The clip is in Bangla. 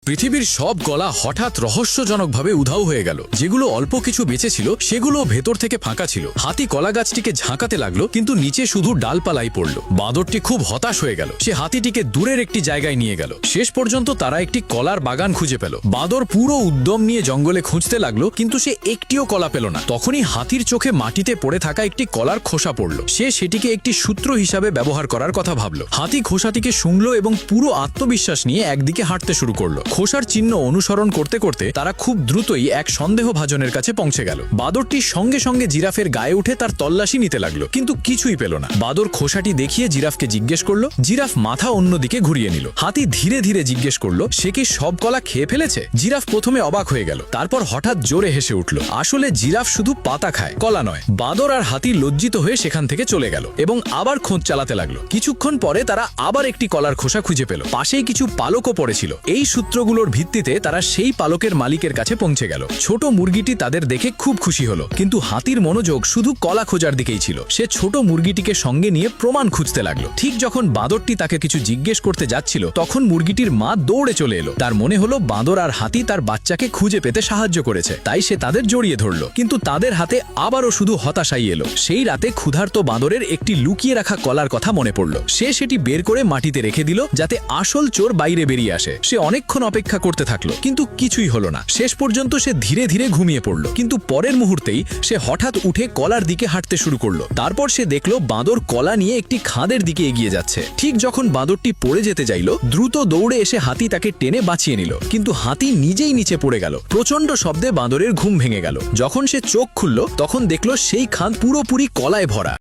পৃথিবীর সব কলা হঠাৎ রহস্যজনকভাবে উধাও হয়ে গেল। যেগুলো অল্প কিছু বেঁচে ছিল সেগুলো ভেতর থেকে ফাঁকা ছিল। হাতি কলা গাছটিকে ঝাঁকাতে লাগলো, কিন্তু নিচে শুধু ডালপালাই পড়ল। বাঁদরটি খুব হতাশ হয়ে গেল। সে হাতিটিকে দূরের একটি জায়গায় নিয়ে গেল। শেষ পর্যন্ত তারা একটি কলার বাগান খুঁজে পেল। বাঁদর পুরো উদ্যম নিয়ে জঙ্গলে খুঁজতে লাগলো, কিন্তু সে একটিও কলা পেল না। তখনই হাতির চোখে মাটিতে পড়ে থাকা একটি কলার খোসা পড়ল। সে সেটিকে একটি সূত্র হিসাবে ব্যবহার করার কথা ভাবল। হাতি খোসাটিকে শুংল এবং পুরো আত্মবিশ্বাস নিয়ে একদিকে হাঁটতে শুরু করলো। খোসার চিহ্ন অনুসরণ করতে করতে তারা খুব দ্রুতই এক সন্দেহভাজনের কাছে পৌঁছে গেল। বাদরটি সঙ্গে সঙ্গে জিরাফের গায়ে উঠে তার তল্লাশি নিতে লাগলো, কিন্তু কিছুই পেল না। বাদর খোসাটি দেখিয়ে জিরাফকে জিজ্ঞেস করলো। জিরাফ মাথা অন্যদিকে ঘুরিয়ে নিল। হাতি ধীরে ধীরে জিজ্ঞেস করলো, সে কি সব কলা খেয়ে ফেলেছে? জিরাফ প্রথমে অবাক হয়ে গেল, তারপর হঠাৎ জোরে হেসে উঠল। আসলে জিরাফ শুধু পাতা খায়, কলা নয়। বাদর আর হাতি লজ্জিত হয়ে সেখান থেকে চলে গেল এবং আবার খোঁজ চালাতে লাগলো। কিছুক্ষণ পরে তারা আবার একটি কলার খোসা খুঁজে পেল। পাশেই কিছু পালকও পড়েছিল। এই সূত্রগুলোর ভিত্তিতে তারা সেই পালকের মালিকের কাছে পৌঁছে গেল। ছোট মুরগিটি তাদের দেখে খুব খুশি হলো, কিন্তু হাতির মনোযোগ শুধু কলা খোঁজার দিকেই ছিল। সে ছোট মুরগিটিকে সঙ্গে নিয়ে প্রমাণ খুঁজতে লাগলো। ঠিক যখন বাঁদরটি তাকে কিছু জিজ্ঞেস করতে যাচ্ছিল, তখন মুরগিটির মা দৌড়ে চলে এলো। তার মনে হলো বাঁদর আর হাতি তার বাচ্চাকে খুঁজে পেতে সাহায্য করেছে, তাই সে তাদের জড়িয়ে ধরল। কিন্তু তাদের হাতে আবারও শুধু হতাশাই এলো। সেই রাতে ক্ষুধার্ত বাঁদরের একটি লুকিয়ে রাখা কলার কথা মনে পড়ল। সে সেটি বের করে মাটিতে রেখে দিল, যাতে আসল চোর বাইরে বেরিয়ে আসে। সে অনেকক্ষণ অপেক্ষা করতে থাকলো, কিন্তু কিছুই হলো না। শেষ পর্যন্ত সে ধীরে ধীরে ঘুমিয়ে পড়ল, কিন্তু পরের মুহূর্তেই সে হঠাৎ উঠে কলার দিকে হাঁটতে শুরু করলো। তারপর সে দেখলো বাঁদর কলা নিয়ে একটি খাদের দিকে এগিয়ে যাচ্ছে। ঠিক যখন বাঁদরটি পড়ে যেতে চাইল, দ্রুত দৌড়ে এসে হাতি তাকে টেনে বাঁচিয়ে নিল, কিন্তু হাতি নিজেই নিচে পড়ে গেল। প্রচন্ড শব্দে বাঁদরের ঘুম ভেঙে গেল। যখন সে চোখ খুলল, তখন দেখলো সেই খাদ পুরোপুরি কলায় ভরা।